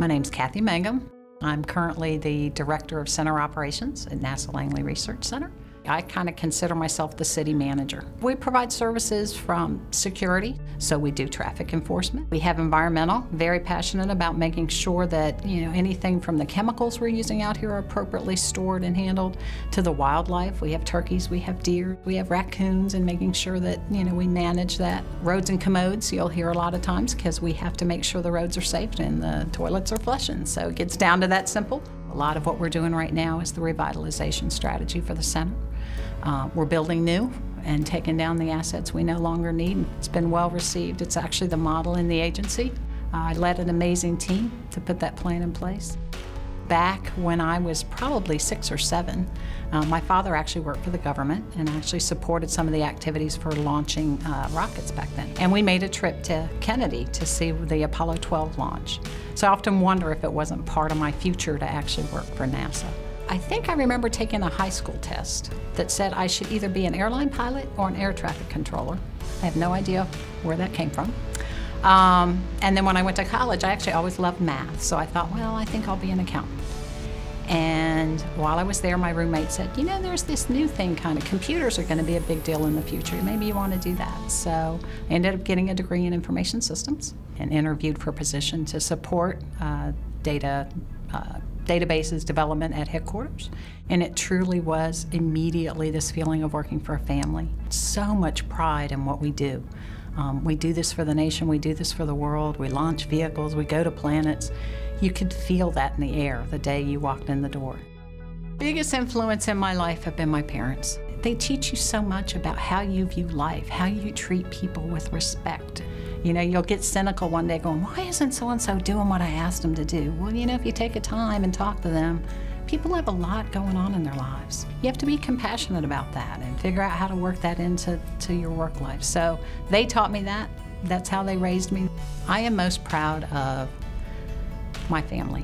My name's Cathy Mangum. I'm currently the Director of Center Operations at NASA Langley Research Center. I kind of consider myself the city manager. We provide services from security, so we do traffic enforcement. We have environmental, very passionate about making sure that anything from the chemicals we're using out here are appropriately stored and handled, to the wildlife. We have turkeys, we have deer, we have raccoons, and making sure that we manage that. Roads and commodes, you'll hear a lot of times, because we have to make sure the roads are safe and the toilets are flushing. So it gets down to that simple. A lot of what we're doing right now is the revitalization strategy for the center. We're building new and taking down the assets we no longer need. It's been well received. It's actually the model in the agency. I led an amazing team to put that plan in place. Back when I was probably 6 or 7, my father actually worked for the government and actually supported some of the activities for launching rockets back then. And we made a trip to Kennedy to see the Apollo 12 launch. So I often wonder if it wasn't part of my future to actually work for NASA. I think I remember taking a high school test that said I should either be an airline pilot or an air traffic controller. I have no idea where that came from. And then when I went to college, I actually always loved math, so I thought, well, I think I'll be an accountant. And while I was there, my roommate said, there's this new thing, computers are going to be a big deal in the future. Maybe you want to do that. So I ended up getting a degree in information systems and interviewed for a position to support databases development at headquarters. And it truly was immediately this feeling of working for a family. So much pride in what we do. We do this for the nation, we do this for the world, we launch vehicles, we go to planets. You could feel that in the air the day you walked in the door. Biggest influence in my life have been my parents. They teach you so much about how you view life, how you treat people with respect. You'll get cynical one day going, why isn't so-and-so doing what I asked them to do? Well, if you take a time and talk to them, people have a lot going on in their lives. You have to be compassionate about that and figure out how to work that into your work life. So they taught me that. That's how they raised me. I am most proud of my family.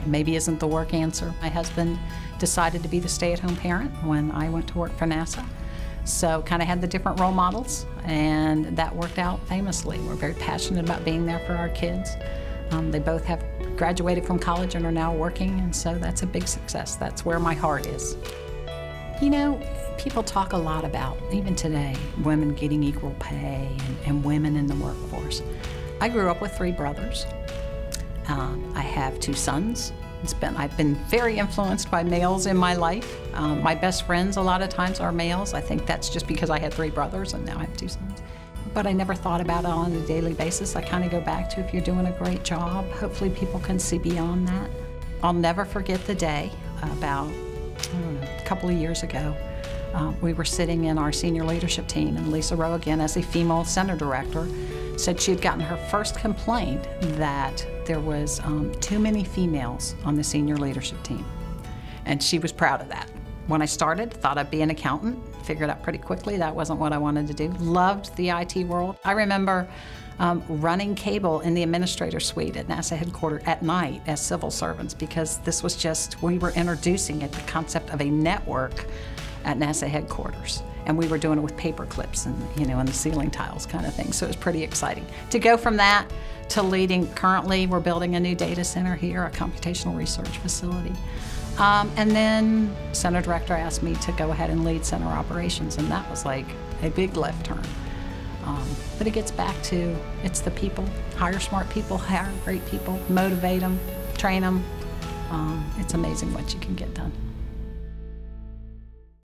Maybe isn't the work answer. My husband decided to be the stay-at-home parent when I went to work for NASA. So kind of had the different role models, and that worked out famously. We're very passionate about being there for our kids. They both have graduated from college and are now working, and so that's a big success. That's where my heart is. People talk a lot about, even today, women getting equal pay and women in the workforce. I grew up with 3 brothers. I have 2 sons. I've been very influenced by males in my life. My best friends a lot of times are males. I think that's just because I had 3 brothers and now I have 2 sons. But I never thought about it on a daily basis. I kind of go back to, if you're doing a great job, hopefully people can see beyond that. I'll never forget the day about, a couple of years ago. We were sitting in our senior leadership team, and Lisa Rowe, again as a female center director, said she had gotten her first complaint that there was too many females on the senior leadership team. And she was proud of that. When I started, thought I'd be an accountant, figured out pretty quickly that wasn't what I wanted to do. Loved the IT world. I remember running cable in the administrator suite at NASA headquarters at night as civil servants, because this was just, we were introducing it, the concept of a network at NASA headquarters. And we were doing it with paper clips and, and the ceiling tiles kind of thing. So it was pretty exciting. To go from that to leading, currently we're building a new data center here, a computational research facility. And then Center Director asked me to go ahead and lead center operations, and that was like a big left turn. But it gets back to, it's the people. Hire smart people, hire great people, motivate them, train them. It's amazing what you can get done.